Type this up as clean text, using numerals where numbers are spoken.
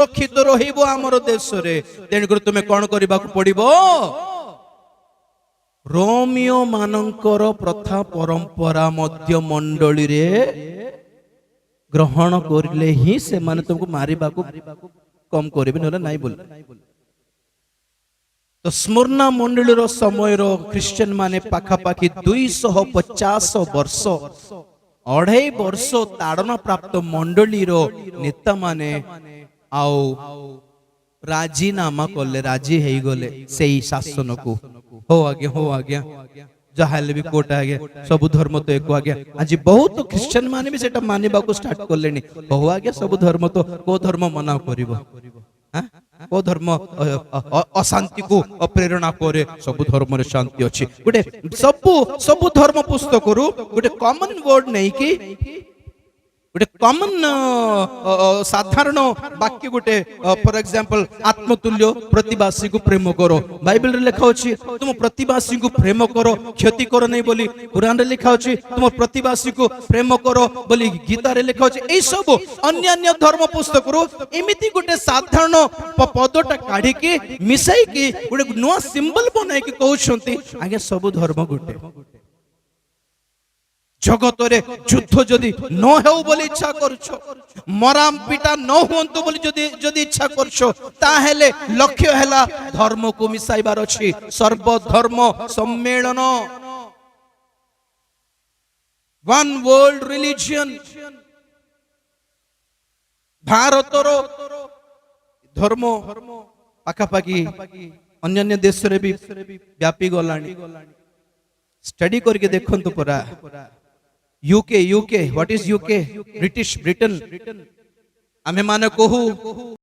सुरक्षित रहिबो हमर देश रे तेणुकर तुमे कौन करबा पड़िबो रोमियो मानकर प्रथा परंपरा मध्य मंडली रे ग्रहण करले ही से माने तुमको मारिबा को कम करबे नले नाही बोल तो स्मरणा मंडली रो समय रो क्रिश्चियन माने पाखा पाखी 250 वर्ष 2.5 वर्ष ताड़ना प्राप्त मंडली रो नेता माने आओ राजीनामा कले राजी है गले से शासन को हो आज्ञा जहाँ भी कोर्ट आगे सब धर्म तो एक आज्ञा आज बहुत क्रिश्चियन माने भी सेटा मानिबा को स्टार्ट करलेनी हो आज्ञा सब धर्म तो को धर्म मना करिवो हां को धर्म अशांति को प्रेरणा करे सब धर्म रे शांति अछि गुटे सब धर्म पुस्तक रु गुटे कॉमन वर्ड नहीं कि गोटे कॉमन साधारण वाक्य गोटे फॉर एग्जांपल आत्मतुल्य प्रतिवासी को प्रेम करो बाइबल रे लिखा अछि तुम प्रतिवासी को प्रेम करो क्षति करो नहीं बोली कुरान रे लिखा अछि तुम प्रतिवासी को प्रेम करो बोली गीता रे लिखा अछि ए सब अन्य धर्म पुस्तक रो एमिति गोटे साधारण पदटा काढी के मिसाई के गोटे नुवा सिंबल बनाई के कहउछंती आगे सब धर्म गोटे जगत रे युद्ध जदि न हेउ बोली इच्छा करछो मराम पिटा न होंतु बोली जदि इच्छा करछो ताहेले लक्ष्य हैला धर्म को मिसाइबार अछि सर्व धर्म सम्मेलन वन वर्ल्ड रिलीजन भारत रो धर्म पाखा पाखी अन्य देश रे भी व्यापी गलानी स्टडी करके देखंतु परा UK what is UK British Britain आमे माने कहू